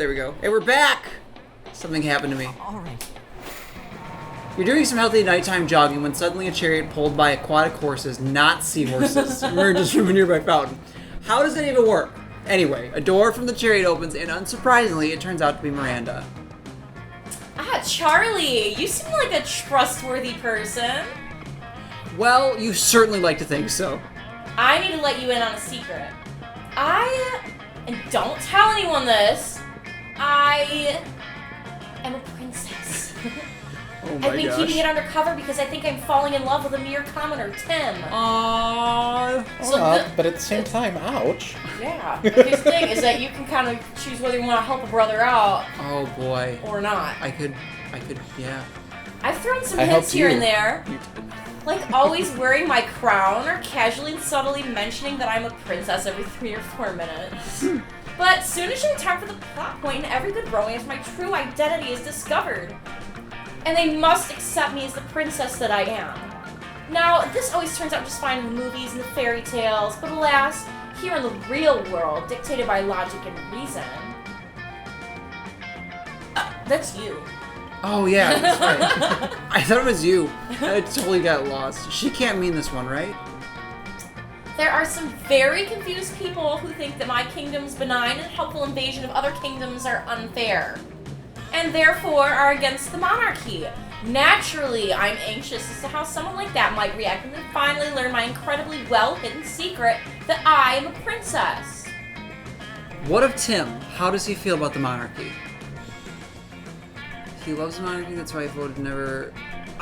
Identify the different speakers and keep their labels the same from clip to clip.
Speaker 1: there we go. Hey, we're back! Something happened to me.
Speaker 2: All right.
Speaker 1: You're doing some healthy nighttime jogging when suddenly a chariot pulled by aquatic horses, not seahorses, emerges from a nearby fountain. How does that even work? Anyway, a door from the chariot opens, and unsurprisingly, it turns out to be Miranda.
Speaker 3: Ah, Charlie, you seem like a trustworthy person.
Speaker 1: Well, you certainly like to think so.
Speaker 3: I need to let you in on a secret. And don't tell anyone this, I am a princess.
Speaker 1: Oh my
Speaker 3: I've been
Speaker 1: gosh.
Speaker 3: keeping it undercover because I think I'm falling in love with a mere commoner, Tim.
Speaker 1: Aww.
Speaker 4: But at the same time, ouch.
Speaker 3: Yeah. But his thing is that you can kind of choose whether you want to help a brother out
Speaker 1: Oh boy.
Speaker 3: or not.
Speaker 1: I could, yeah.
Speaker 3: I've thrown some
Speaker 4: I
Speaker 3: hints
Speaker 4: helped
Speaker 3: here
Speaker 4: you.
Speaker 3: and there.
Speaker 1: You did.
Speaker 3: Like always wearing my crown or casually and subtly mentioning that I'm a princess every 3 or 4 minutes. But soon as you time for the plot point in every good romance, my true identity is discovered. And they must accept me as the princess that I am. Now, this always turns out just fine in the movies and the fairy tales, but alas, here in the real world, dictated by logic and reason. That's you.
Speaker 1: Oh yeah, that's right. I thought it was you. I totally got lost. She can't mean this one, right?
Speaker 3: There are some very confused people who think that my kingdom's benign and helpful invasion of other kingdoms are unfair, and therefore are against the monarchy. Naturally, I'm anxious as to how someone like that might react when they finally learn my incredibly well-hidden secret that I am a princess.
Speaker 1: What of Tim? How does he feel about the monarchy? He loves the monarchy, that's why he voted never...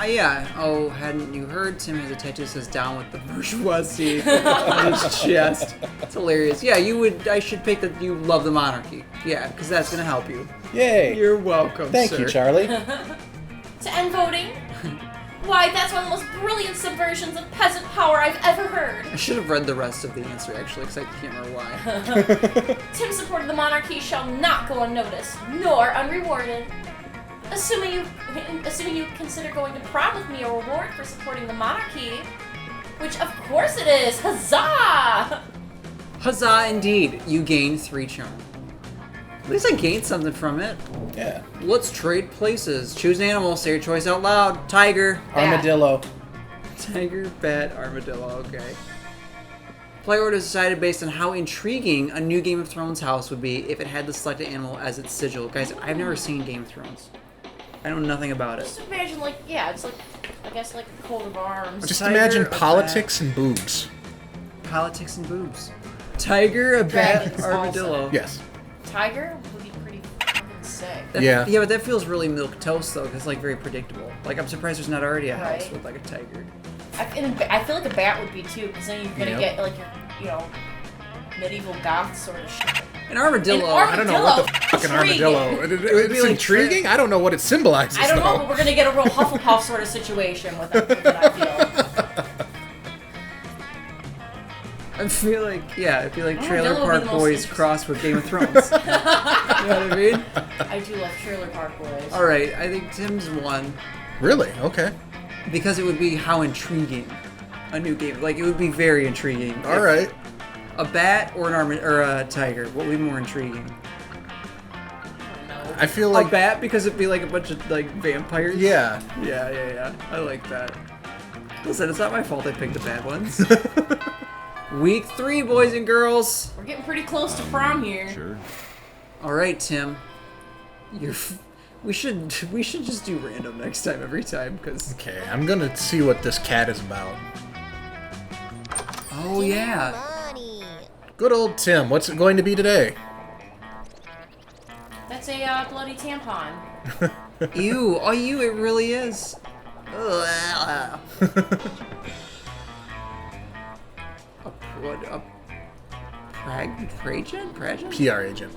Speaker 1: yeah. Oh, hadn't you heard? Tim has a tattoo that says down with the bourgeoisie on his chest. It's hilarious. Yeah, you would... I should pick that you love the monarchy. Yeah, because that's going to help you.
Speaker 4: Yay.
Speaker 1: You're welcome,
Speaker 4: Thank
Speaker 1: sir.
Speaker 4: you, Charlie.
Speaker 3: To end voting? Why, that's one of the most brilliant subversions of peasant power I've ever heard.
Speaker 1: I should have read the rest of the answer, actually, because I can't remember why.
Speaker 3: Tim's support of the monarchy shall not go unnoticed, nor unrewarded. Assuming you consider going to prom with me a reward for supporting the monarchy, which of course it is, huzzah!
Speaker 1: Huzzah, indeed. You gained 3 charm. At least I gained something from it.
Speaker 4: Yeah.
Speaker 1: Let's trade places. Choose an animal. Say your choice out loud. Tiger.
Speaker 4: Armadillo.
Speaker 1: Tiger, bat, armadillo. Okay. Play order is decided based on how intriguing a new Game of Thrones house would be if it had the selected animal as its sigil. Guys, I've never seen Game of Thrones. I know nothing about it.
Speaker 3: Just imagine, it's like, I guess, like a coat of arms.
Speaker 4: Just
Speaker 1: Tiger,
Speaker 4: imagine
Speaker 1: a
Speaker 4: politics and boobs.
Speaker 1: Politics and boobs. Tiger, a bat,
Speaker 3: Dragons
Speaker 1: armadillo.
Speaker 4: Yes.
Speaker 3: Tiger would be pretty fucking sick.
Speaker 4: Yeah.
Speaker 1: Yeah, but that feels really milquetoast though, because it's like very predictable. Like I'm surprised there's not already a house
Speaker 3: Right.
Speaker 1: with like a tiger.
Speaker 3: I feel like a bat would be too, because then you're gonna
Speaker 4: Yep.
Speaker 3: get like your, medieval goth sort of shit.
Speaker 1: An armadillo.
Speaker 4: I don't know what the
Speaker 3: Armadillo.
Speaker 4: fucking armadillo.
Speaker 3: Intriguing.
Speaker 1: It would be
Speaker 4: It's
Speaker 1: like
Speaker 4: intriguing. I don't know what it symbolizes.
Speaker 3: I don't know,
Speaker 4: though.
Speaker 3: but we're gonna get a real Hufflepuff sort of situation with it, I feel.
Speaker 1: I feel like, yeah, it'd be like
Speaker 3: Oh,
Speaker 1: Trailer
Speaker 3: Dylan would be
Speaker 1: Park
Speaker 3: the most
Speaker 1: Boys
Speaker 3: interesting.
Speaker 1: crossed with Game of Thrones. You know what I mean?
Speaker 3: I do love Trailer Park Boys.
Speaker 1: All right, I think Tim's won
Speaker 4: Really? Okay.
Speaker 1: because it would be how intriguing a new game. Like it would be very intriguing.
Speaker 4: All right.
Speaker 1: A bat or a tiger. What would be more intriguing?
Speaker 4: I feel
Speaker 1: A
Speaker 4: like
Speaker 1: bat because it'd be like a bunch of like vampires.
Speaker 4: yeah.
Speaker 1: Yeah. I like that. Listen, it's not my fault I picked the bad ones. Week 3, boys and girls.
Speaker 3: We're getting pretty close to prom here.
Speaker 4: Sure.
Speaker 1: All right, Tim. We should just do random next time every time because.
Speaker 4: Okay, I'm gonna see what this cat is about.
Speaker 1: Oh yeah.
Speaker 4: Good old Tim. What's it going to be today?
Speaker 3: That's a bloody tampon.
Speaker 1: Ew. Oh, it really is. Ugh. A Pragen?
Speaker 4: PR agent.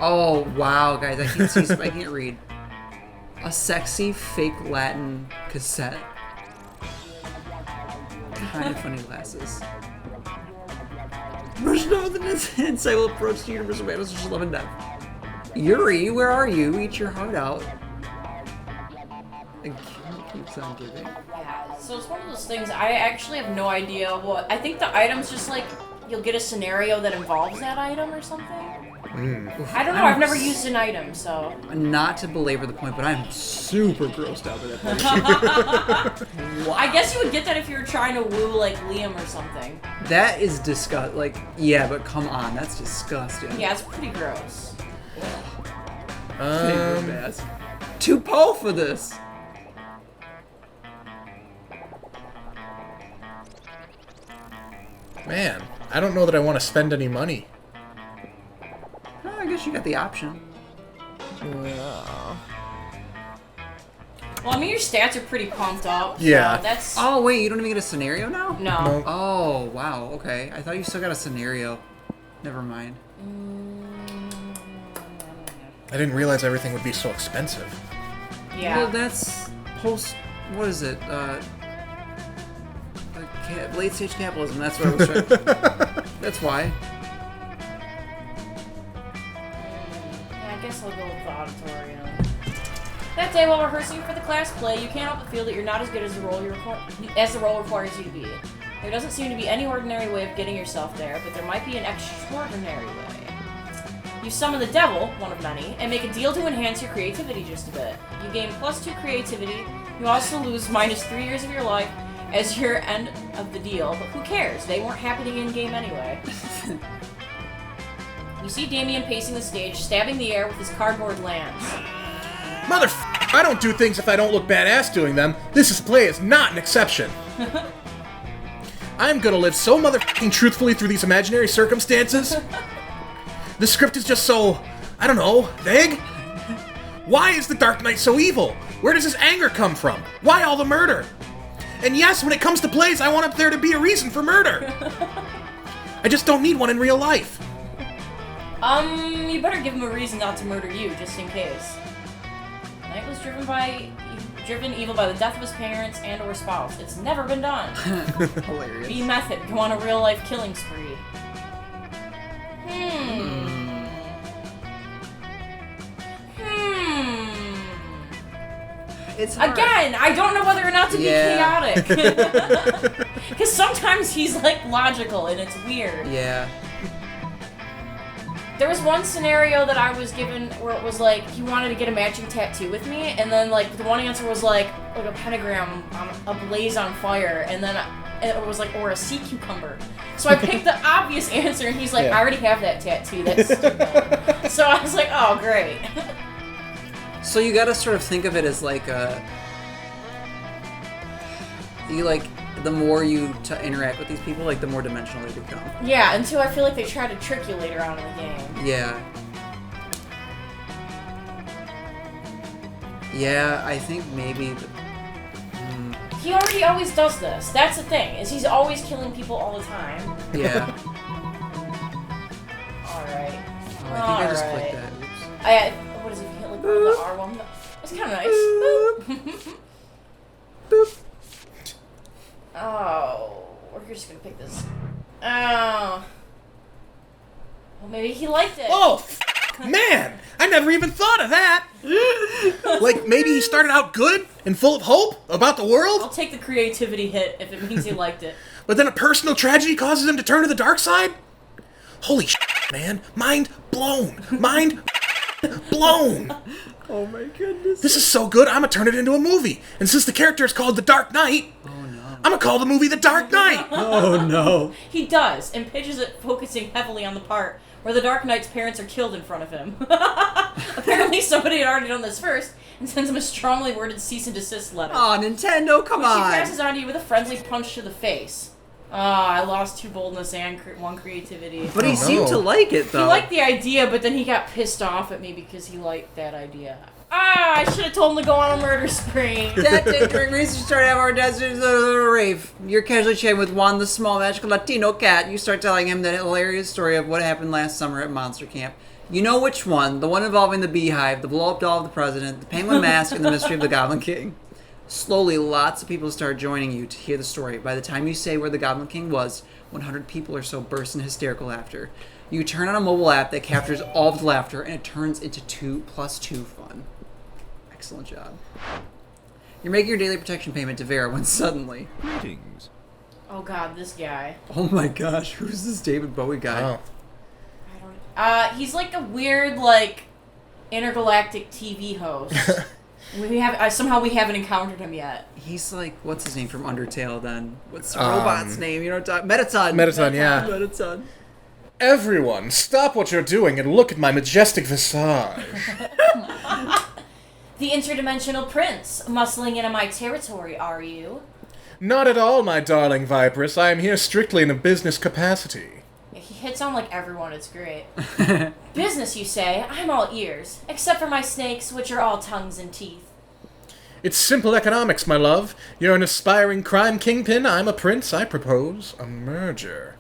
Speaker 1: Oh wow, guys! I can't see. I can't read. A sexy fake Latin cassette. Kind of funny glasses. Version of the insight will approach the universal battles of love and death. Yuri, where are you? Eat your heart out. Again, it keeps on giving.
Speaker 3: Yeah, so it's one of those things, I actually have no idea what... I think the item's just like, you'll get a scenario that involves that item or something. I don't know. I've never used an item, so.
Speaker 1: Not to belabor the point, but I'm super grossed out by that picture. Wow.
Speaker 3: I guess you would get that if you were trying to woo like Liam or something.
Speaker 1: That is disgusting. Like, yeah, but come on, that's disgusting.
Speaker 3: Yeah, it's pretty gross.
Speaker 1: Too po for this.
Speaker 4: Man, I don't know that I want to spend any money.
Speaker 1: Oh, I guess you got the option.
Speaker 3: Well, I mean, your stats are pretty pumped up.
Speaker 4: Yeah.
Speaker 3: So that's.
Speaker 1: Oh, wait, you don't even get a scenario now?
Speaker 3: No.
Speaker 1: Oh, wow, okay. I thought you still got a scenario. Never mind.
Speaker 4: I didn't realize everything would be so expensive.
Speaker 3: Yeah.
Speaker 1: Well, that's post. What is it? Late stage capitalism. That's what I was trying. That's why.
Speaker 3: Yeah, I guess I'll go with the auditorium. That day, while rehearsing for the class play, you can't help but feel that you're not as good as the role requires you to be. There doesn't seem to be any ordinary way of getting yourself there, but there might be an extraordinary way. You summon the devil, one of many, and make a deal to enhance your creativity just a bit. You gain +2 creativity. You also lose -3 years of your life as your end of the deal, but who cares? They weren't happening in-game anyway. You see Damien pacing the stage, stabbing the air with his cardboard lance.
Speaker 4: I don't do things if I don't look badass doing them. This play is not an exception. I'm gonna live so truthfully through these imaginary circumstances. The script is just so, I don't know, vague. Why is the Dark Knight so evil? Where does his anger come from? Why all the murder? And yes, when it comes to plays, I want there to be a reason for murder. I just don't need one in real life.
Speaker 3: You better give him a reason not to murder you, just in case. Knight was driven evil by the death of his parents and or spouse. It's never been done.
Speaker 1: Hilarious.
Speaker 3: Be method. Go on a real-life killing spree.
Speaker 1: It's hard.
Speaker 3: Again, I don't know whether or not to be chaotic. Because sometimes he's, like, logical, and it's weird.
Speaker 1: Yeah.
Speaker 3: There was one scenario that I was given where it was like, he wanted to get a matching tattoo with me, and then, like, the one answer was, like a pentagram on a blaze on fire, and then it was, like, or a sea cucumber. So I picked the obvious answer, and he's like, I already have that tattoo, that's stupid. So I was like, oh, great.
Speaker 1: So you gotta sort of think of it as like the more you interact with these people, like the more dimensional they become.
Speaker 3: Yeah, until I feel like they try to trick you later on in the game.
Speaker 1: Yeah. Yeah, I think maybe.
Speaker 3: He already always does this. That's the thing, is he's always killing people all the time.
Speaker 1: Yeah.
Speaker 3: Alright.
Speaker 1: Oh, I think I just clicked that. Oops.
Speaker 3: What is it? You hit like the R1? It's kind of nice. Boop.
Speaker 1: Boop.
Speaker 3: Oh, we're just gonna pick this. Oh. Well, maybe he liked it.
Speaker 4: Oh, man! I never even thought of that! Like, maybe he started out good and full of hope about the world?
Speaker 3: I'll take the creativity hit if it means he liked it.
Speaker 4: But then a personal tragedy causes him to turn to the dark side? Holy man. Mind blown. Mind blown.
Speaker 1: Oh my goodness.
Speaker 4: This is so good, I'm gonna turn it into a movie. And since the character is called The Dark Knight, I'm gonna call the movie The Dark Knight.
Speaker 1: Oh no.
Speaker 3: He does, and pitches it focusing heavily on the part where the Dark Knight's parents are killed in front of him. Apparently somebody had already done this first, and sends him a strongly worded cease and desist letter.
Speaker 1: Oh, Nintendo, come
Speaker 3: which
Speaker 1: on.
Speaker 3: She passes on to you with a friendly punch to the face. I lost 2 boldness and 1 creativity.
Speaker 1: But he seemed to like it, though.
Speaker 3: He liked the idea, but then he got pissed off at me because he liked that idea. I should have told him to go on a murder spree.
Speaker 1: That day during research started to have our desert rave. You're casually chatting with Juan, the small magical Latino cat. You start telling him the hilarious story of what happened last summer at Monster Camp. You know which one, the one involving the beehive, the blow-up doll of the president, the penguin mask, and the mystery of the Goblin King. Slowly, lots of people start joining you to hear the story. By the time you say where the Goblin King was, 100 people or so burst in hysterical laughter. You turn on a mobile app that captures all of the laughter, and it turns into 2+2 fun. Excellent job. You're making your daily protection payment to Vera when suddenly...
Speaker 2: Greetings.
Speaker 3: Oh god, this guy.
Speaker 1: Oh my gosh, who's this David Bowie guy?
Speaker 4: Oh.
Speaker 3: He's like a weird, like, intergalactic TV host. Somehow we haven't encountered him yet.
Speaker 1: He's like, what's his name from Undertale then? What's the robot's name? You know what I'm talking about?
Speaker 4: Mettaton, yeah.
Speaker 1: Mettaton.
Speaker 4: Everyone, stop what you're doing and look at my majestic visage.
Speaker 3: The interdimensional prince, muscling into my territory, are you?
Speaker 4: Not at all, my darling Viperous. I am here strictly in a business capacity.
Speaker 3: He hits on like everyone, it's great. Business, you say? I'm all ears. Except for my snakes, which are all tongues and teeth.
Speaker 4: It's simple economics, my love. You're an aspiring crime kingpin, I'm a prince. I propose a merger.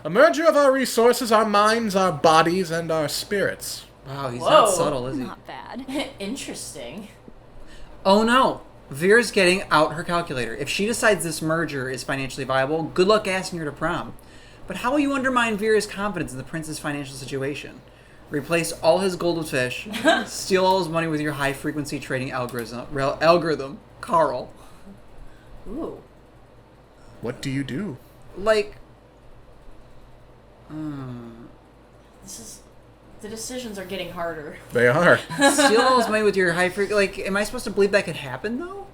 Speaker 4: A merger of our resources, our minds, our bodies, and our spirits.
Speaker 1: Wow, he's
Speaker 3: Whoa.
Speaker 1: not subtle, is he?
Speaker 2: Not bad.
Speaker 3: Interesting.
Speaker 1: Oh no. Vera's getting out her calculator. If she decides this merger is financially viable, good luck asking her to prom. But how will you undermine Vera's confidence in the prince's financial situation? Replace all his gold with fish. Steal all his money with your high-frequency trading algorithm. Carl.
Speaker 3: Ooh.
Speaker 4: What do you do?
Speaker 1: Like...
Speaker 3: The decisions are getting harder.
Speaker 4: They are.
Speaker 1: Steal all his money with your high-frequency... Like, am I supposed to believe that could happen, though?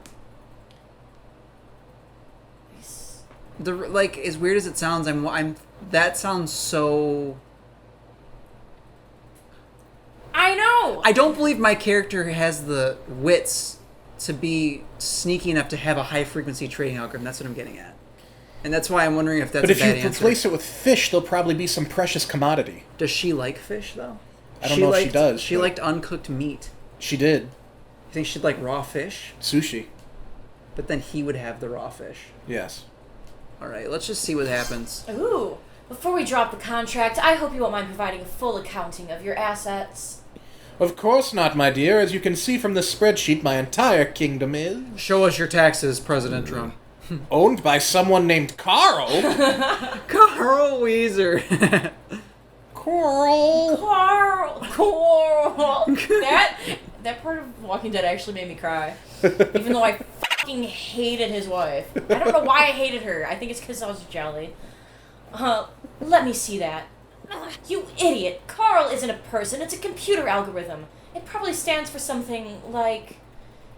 Speaker 1: Like, as weird as it sounds, that sounds so...
Speaker 3: I know!
Speaker 1: I don't believe my character has the wits to be sneaky enough to have a high-frequency trading algorithm. That's what I'm getting at. And that's why I'm wondering if that's
Speaker 4: But
Speaker 1: a
Speaker 4: if
Speaker 1: bad
Speaker 4: you
Speaker 1: answer.
Speaker 4: replace it with fish, there'll probably be some precious commodity.
Speaker 1: Does she like fish, though?
Speaker 4: I don't know if she does.
Speaker 1: She
Speaker 4: but
Speaker 1: liked uncooked meat.
Speaker 4: She did.
Speaker 1: You think she'd like raw fish?
Speaker 4: Sushi.
Speaker 1: But then he would have the raw fish.
Speaker 4: Yes.
Speaker 1: Alright, let's just see what happens.
Speaker 3: Ooh. Before we drop the contract, I hope you won't mind providing a full accounting of your assets.
Speaker 4: Of course not, my dear. As you can see from the spreadsheet, my entire kingdom is...
Speaker 1: Show us your taxes, President Trump.
Speaker 4: owned by someone named Carl.
Speaker 1: Carl Weezer.
Speaker 4: Coral.
Speaker 3: Coral. That part of Walking Dead actually made me cry. Even though I fucking hated his wife. I don't know why I hated her. I think it's because I was jelly. Let me see that. You idiot. Carl isn't a person. It's a computer algorithm. It probably stands for something like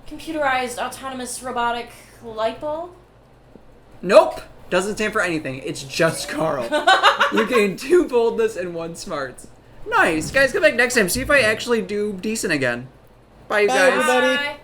Speaker 3: computerized autonomous robotic light bulb.
Speaker 1: Nope. Doesn't stand for anything. It's just Carl. You gain 2 boldness and 1 smarts. Nice. Guys, come back next time. See if I actually do decent again. Bye, you
Speaker 4: Bye,
Speaker 1: guys.
Speaker 4: everybody.
Speaker 3: Bye.